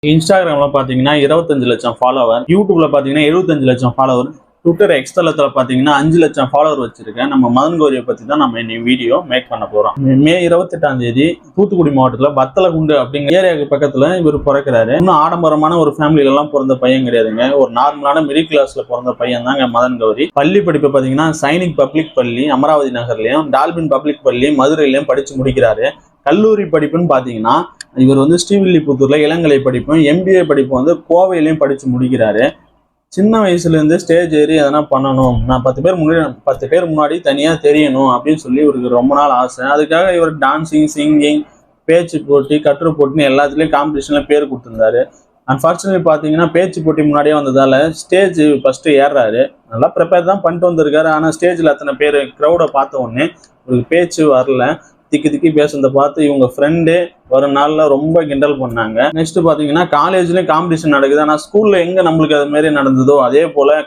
இன்ஸ்டாகிராம்ல பாத்தீங்கன்னா 25 லட்சம் ஃபாலோவர், யூடியூப்ல பாத்தீங்கன்னா 75 லட்சம் ஃபாலோவர், ட்விட்டர் எக்ஸ்தலத்துல பாத்தீங்கன்னா 5 லட்சம் ஃபாலோவர் வச்சிருக்கேன். நம்ம மதன் கௌரியை பத்தி தான் நம்ம இன்னைக்கு வீடியோ மேக் பண்ண போறோம். மே 28ஆம் தேதி தூத்துக்குடி மாவட்டத்துல வத்தலகுண்டு அப்படிங்கிற ஏரியாவுக்கு பக்கத்துல இவர் பிறக்கிறாரு. இன்னும் ஆடம்பரமான ஒரு ஃபேமிலில எல்லாம் பிறந்த பையன் கிடையாதுங்க. ஒரு நார்மலான மிடில் கிளாஸ்ல பிறந்த பையன் தாங்க மதன் கௌரி. பள்ளி படிப்பு பாத்தீங்கன்னா சைனிக் பப்ளிக் பள்ளி அமராவதி நகர்லயும், டால்பின் பப்ளிக் பள்ளி மதுரையிலயும் படிச்சு முடிக்கிறாரு. கல்லூரி படிப்புன்னு பாத்தீங்கன்னா இவர் வந்து ஸ்ரீவில்லிபுத்தூர்ல இளங்கலை படிப்பும் எம்பிஏ படிப்பு வந்து கோவையிலையும் படிச்சு முடிக்கிறாரு. சின்ன வயசுல இருந்து ஸ்டேஜ் ஏறி எதனா பண்ணணும், நான் 10 பேர் முன்னாடி தனியா தெரியணும் அப்படின்னு சொல்லி இவருக்கு ரொம்ப நாள் ஆசை. அதுக்காக இவர் டான்சிங், சிங்கிங், பேச்சு போட்டி, கட்டுரை போட்டின்னு எல்லாத்துலயும் காம்படிஷன்ல பேர் கொடுத்திருந்தாரு. அன்பார்ச்சுனேட்லி பாத்தீங்கன்னா பேச்சு போட்டி முன்னாடியே வந்ததால ஸ்டேஜ் ஃபர்ஸ்ட் ஏறாரு. நல்லா ப்ரிப்பேர் தான் பண்ணிட்டு வந்திருக்காரு. ஆனா ஸ்டேஜ்ல அத்தனை பேர் கிரௌட பார்த்த உடனே ஒரு பேச்சு வரல. திக்கி திக்கி பேசுறத பார்த்து இவங்க ஃப்ரெண்டே ஒரு நாள்ல ரொம்ப கிண்டல் பண்ணாங்க. நெக்ஸ்ட் பாத்தீங்கன்னா காலேஜ்லயும் காம்படிஷன் நடக்குது. ஆனா ஸ்கூல்ல எங்க நம்மளுக்கு அது மாதிரி நடந்ததோ அதே போல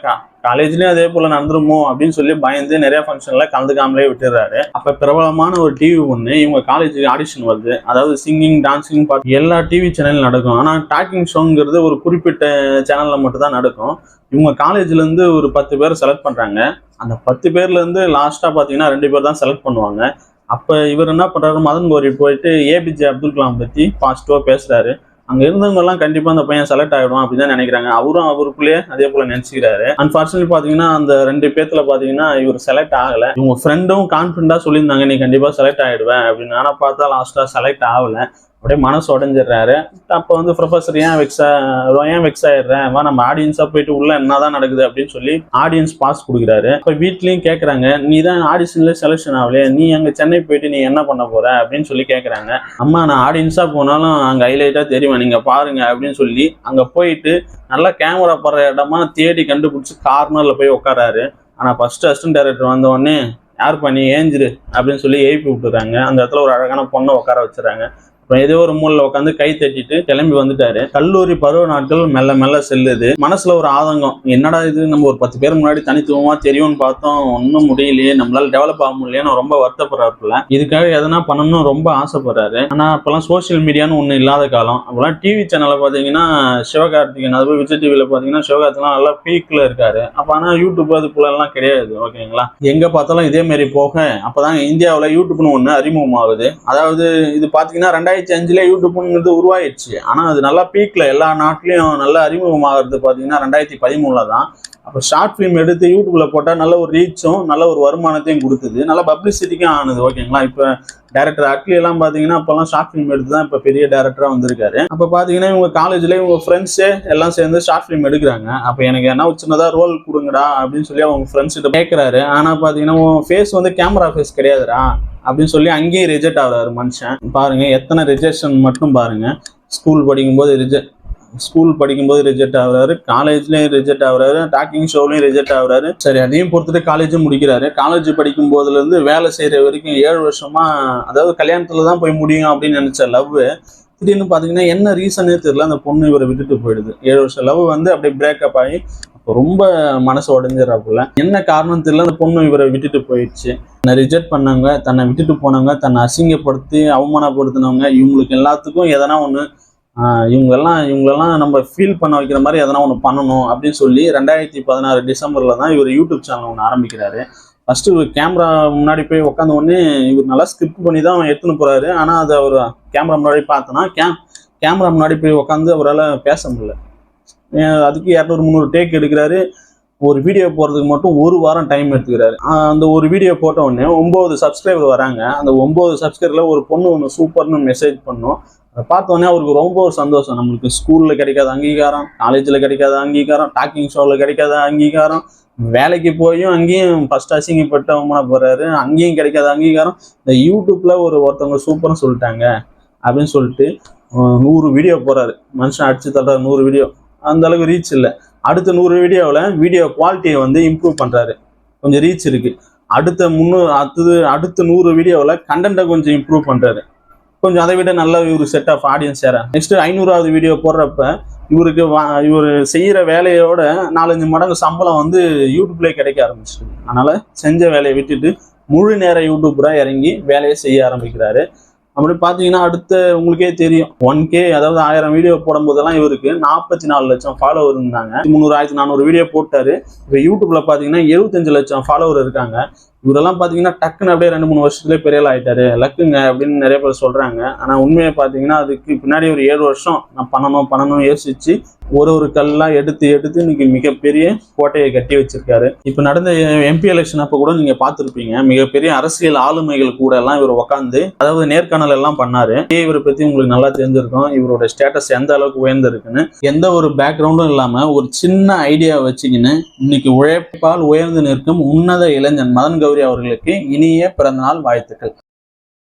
காலேஜ்லயும் அதே போல நடந்துருமோ அப்படின்னு சொல்லி பயந்து நிறைய ஃபங்க்ஷன்ல கலந்துக்காமலே விட்டுறாரு. அப்ப பிரபலமான ஒரு டிவி ஒண்ணு இவங்க காலேஜுக்கு ஆடிஷன் வருது. அதாவது சிங்கிங், டான்சிங் பார்த்து எல்லா டிவி சேனல் நடக்கும். ஆனா டாக்கிங் ஷோங்கிறது ஒரு குறிப்பிட்ட சேனல்ல மட்டும் தான் நடக்கும். இவங்க காலேஜ்ல இருந்து ஒரு 10 பேரை செலக்ட் பண்றாங்க. அந்த 10 பேர்ல இருந்து லாஸ்டா பாத்தீங்கன்னா 2 பேர் தான் செலக்ட் பண்ணுவாங்க. அப்ப இவர் என்ன பண்றாரு, மதன் கௌரி போயிட்டு ஏபிஜே அப்துல் கலாம் பத்தி பாசிட்டிவா பேசுறாரு. அங்க இருந்தவங்க எல்லாம் கண்டிப்பா அந்த பையன் செலக்ட் ஆயிடும் அப்படின்னு நினைக்கிறாங்க. அவரும் அவருக்குள்ளேயே அதே போல நினைச்சுக்கிறாரு. அன்பார்ச்சுனேட்லி பாத்தீங்கன்னா அந்த 2 பேத்துல பாத்தீங்கன்னா இவர் செலக்ட் ஆகல. இவங்க ஃப்ரெண்டும் கான்பிடண்டா சொல்லியிருந்தாங்க நீ கண்டிப்பா செலக்ட் ஆயிடுவேன் அப்படின்னு. ஆனா பார்த்தா லாஸ்டா செலக்ட் ஆகல. அப்படியே மனசு உடஞ்சிடுறாரு. அப்ப வந்து ப்ரொஃபஸர் ஏன் வெக்ஸ் ஆயிடுறேன், வா நம்ம ஆடியன்ஸா போயிட்டு உள்ள என்னதான் நடக்குது அப்படின்னு சொல்லி ஆடியன்ஸ் பாஸ் கொடுக்குறாரு. இப்ப வீட்லயும் கேக்குறாங்க, நீ தான் ஆடிஷன்ல செலக்ஷன் ஆகலையே, நீ அங்க சென்னை போயிட்டு நீ என்ன பண்ண போற அப்படின்னு சொல்லி கேக்குறாங்க. அம்மா நான் ஆடியன்ஸா போனாலும் அங்க ஹைலைட்டா தெரியும், நீங்க பாருங்க அப்படின்னு சொல்லி அங்க போயிட்டு நல்லா கேமரா படுற இடமா தேடி கண்டுபிடிச்சு கார்னர்ல போய் உட்காராரு. ஆனா ஃபர்ஸ்ட் அசிஸ்டன்ட் டைரக்டர் வந்த உடனே யார் பண்ணி ஏஞ்சிரு அப்படின்னு சொல்லி எழுப்பி விட்டுறாங்க. அந்த இடத்துல ஒரு அழகான பொண்ணை உட்கார வச்சுறாங்க. ஏதோ ஒரு மூலைல உட்காந்து கை தட்டிட்டு கிளம்பி வந்துட்டாரு. கல்லூரி பருவ நாட்கள் மெல்ல மெல்ல செல்லுது. மனசுல ஒரு ஆதங்கம், என்னடா இது நம்ம ஒரு 10 பேர் முன்னாடி தனித்துவமா தெரியும்னு பார்த்தோம், ஒன்னும் முடியலையே, நம்மளால டெவலப் ஆக முடியலையே ரொம்ப வருத்தப்படுறாருல. இதுக்காக எதனா பண்ணணும்னு ரொம்ப ஆசைப்படுறாரு. ஆனா அப்பெல்லாம் சோசியல் மீடியான்னு ஒண்ணு இல்லாத காலம். அப்பெல்லாம் டிவி சேனல்ல பாத்தீங்கன்னா சிவகார்த்திகேயன், அதுவும் விஜய் டிவில பாத்தீங்கன்னா சிவகார்த்திகேயன் நல்லா பீக்ல இருக்காரு. அப்ப ஆனா யூடியூப் அது போல எல்லாம் கிடையாது. ஓகேங்களா, எங்க பார்த்தாலும் இதே மாதிரி போக அப்பதான் இந்தியாவில யூடியூப்னு ஒண்ணு அறிமுகம் ஆகுது. அதாவது இது பாத்தீங்கன்னா 2005 யூடியூப்ங்கிறது உருவாயிடுச்சு. ஆனா அது நல்லா பீக்ல எல்லா நாட்டிலையும் நல்லா அறிமுகமாகிறது பாத்தீங்கன்னா 2013 தான். அப்ப ஷார்ட் பிலிம் எடுத்து யூடியூப்ல போட்டா நல்ல ஒரு ரீச்சும் நல்ல ஒரு வருமானத்தையும் கொடுத்தது, நல்ல பப்ளிசிட்டிக்கும் ஆனது. ஓகேங்களா, இப்ப டைரக்டர் அட்லி எல்லாம் பாத்தீங்கன்னா அப்பெல்லாம் ஷார்ட் பிலிம் எடுத்து தான் இப்ப பெரிய டைரக்டரா வந்திருக்காரு. அப்ப பாத்தீங்கன்னா இவங்க காலேஜ்ல இவங்க ஃப்ரெண்ட்ஸே எல்லாம் சேர்ந்து ஷார்ட் பிலிம் எடுக்கிறாங்க. அப்ப எனக்கு என்ன சின்னதா ரோல் கொடுங்கடா அப்படின்னு சொல்லி அவங்க ஃப்ரெண்ட்ஸ் கிட்ட கேட்கிறாரு. ஆனா பாத்தீங்கன்னா உன் ஃபேஸ் வந்து கேமரா ஃபேஸ் கிடையாதுடா அப்படின்னு சொல்லி அங்கேயும் ரிஜெக்ட் ஆகுறாரு மனுஷன். பாருங்க எத்தனை ரிஜெக்ஷன் மட்டும் பாருங்க. ஸ்கூல் படிக்கும்போது ரிஜெக்ட் ஆகுறாரு, காலேஜ்லயும் ரிஜெக்ட் ஆகுறாரு, டாக்கிங் ஷோலையும் ரிஜெக்ட் ஆகுறாரு. சரி, அதையும் பொறுத்துட்டு காலேஜும் முடிக்கிறாரு. காலேஜ் படிக்கும் போதுல இருந்து வேலை செய்யற வரைக்கும் 7 வருஷமா, அதாவது கல்யாணத்துல தான் போய் முடியும் அப்படின்னு நினைச்ச லவ் திடீர்னு பாத்தீங்கன்னா என்ன ரீசனே தெரியல, அந்த பொண்ணு இவரை விட்டுட்டு போயிடுது. 7 வருஷம் லவ் வந்து அப்படியே பிரேக்கப் ஆகி ரொம்ப மனசு உடஞ்சிடறாப்புல. என்ன காரணம் தெரியல, அந்த பொண்ணு இவரை விட்டுட்டு போயிடுச்சு. தன்னை ரிஜெக்ட் பண்ணவங்க, தன்னை விட்டுட்டு போனவங்க, தன்னை அசிங்கப்படுத்தி அவமானப்படுத்தினவங்க, இவங்களுக்கு எல்லாத்துக்கும் எதனா ஒண்ணு இவங்களெல்லாம் நம்ம ஃபீல் பண்ண வைக்கிற மாதிரி எதனா ஒன்று பண்ணணும் அப்படின்னு சொல்லி 2016 டிசம்பர்ல தான் இவர் யூடியூப் சேனல் ஒன்று ஆரம்பிக்கிறாரு. ஃபர்ஸ்ட் கேமரா முன்னாடி போய் உட்காந்த உடனே இவர் நல்லா ஸ்கிரிப்ட் பண்ணி தான் எடுத்துன்னு போறாரு. ஆனா அதை அவர் கேமரா முன்னாடி பார்த்தோன்னா கேமரா முன்னாடி போய் உட்காந்து அவரால் பேச முடியல. அதுக்கு 200-300 டேக் எடுக்கிறாரு. ஒரு வீடியோ போறதுக்கு மட்டும் 1 வாரம் டைம் எடுத்துக்கிறாரு. அந்த ஒரு வீடியோ போட்ட உடனே 9 சப்ஸ்கிரைபர் வராங்க. அந்த 9 சப்ஸ்கிரைபர்ல ஒரு பொண்ணு ஒன்று சூப்பர்னு மெசேஜ் பண்ணோம். அதை பார்த்த உடனே அவருக்கு ரொம்ப ஒரு சந்தோஷம். நம்மளுக்கு ஸ்கூல்ல கிடைக்காத அங்கீகாரம், காலேஜ்ல கிடைக்காத அங்கீகாரம், டாக்கிங் ஷோல கிடைக்காத அங்கீகாரம், வேலைக்கு போயும் அங்கேயும் ஃபர்ஸ்ட் அசிங்கப்பட்டு அவமான போறாரு, அங்கேயும் கிடைக்காத அங்கீகாரம், இந்த யூடியூப்ல ஒருத்தவங்க சூப்பர்னு சொல்லிட்டாங்க அப்படின்னு சொல்லிட்டு 100 வீடியோ போறாரு. மனுஷன் அடிச்சு தள்ளுற 100 வீடியோ, அந்த அளவுக்கு ரீச் இல்லை. அடுத்த 100 வீடியோவில் வீடியோ குவாலிட்டியை வந்து இம்ப்ரூவ் பண்றாரு, கொஞ்சம் ரீச் இருக்கு. அடுத்த 100 வீடியோவில் கண்டென்ட்டை கொஞ்சம் இம்ப்ரூவ் பண்றாரு, கொஞ்சம் அதை விட நல்ல ஒரு செட் ஆஃப் ஆடியன்ஸ் ஏற. நெக்ஸ்ட் 500வது வீடியோ போடுறப்ப இவர் செய்யற வேலையோட 4-5 மடங்கு சம்பளம் வந்து யூடியூப்லேயே கிடைக்க ஆரம்பிச்சிருக்கு. அதனால செஞ்ச வேலையை விட்டுட்டு முழு நேர யூடியூபரா இறங்கி வேலையை செய்ய ஆரம்பிக்கிறாரு. அப்படி பாத்தீங்கன்னா அடுத்த உங்களுக்கே தெரியும் 1K, அதாவது 1000 வீடியோ போடும் போதெல்லாம் இவருக்கு 44 லட்சம் ஃபாலோவர் இருந்தாங்க. 300 1400 வீடியோ போட்டாரு. இப்ப யூடியூப்ல பாத்தீங்கன்னா 75 லட்சம் ஃபாலோவர் இருக்காங்க. இவரெல்லாம் பாத்தீங்கன்னா டக்குன்னு அப்படியே 2-3 வருஷத்துலேயே பெரிய ஆள் ஆயிட்டாரு, லக்குங்க அப்படின்னு நிறைய பேர் சொல்றாங்க. ஆனா உண்மையை பாத்தீங்கன்னா அதுக்கு பின்னாடி ஒரு 7 வருஷம் நான் பண்ணணும் யோசிச்சு ஒரு கல்லா எடுத்து இன்னைக்கு மிகப்பெரிய கோட்டையை கட்டி வச்சிருக்காரு. இப்ப நடந்த MP எலெக்ஷன் அப்ப கூட நீங்க பார்த்திருப்பீங்க, மிகப்பெரிய அரசியல் ஆளுமைகள் கூட எல்லாம் இவர் உட்காந்து அதாவது நேர்காணல் எல்லாம் பண்ணாரு. இவரை பத்தி உங்களுக்கு நல்லா தெரிஞ்சிருக்கும், இவரோட ஸ்டேட்டஸ் எந்த அளவுக்கு உயர்ந்திருக்குன்னு. எந்த ஒரு பேக்ரவுண்டும் இல்லாம ஒரு சின்ன ஐடியா வச்சுக்கின்னு இன்னைக்கு உழைப்பால் உயர்ந்து நிற்கும் உன்னத இளைஞன் மதன் கௌரி அவர்களுக்கு இனிய பிறந்தநாள் வாழ்த்துக்கள்.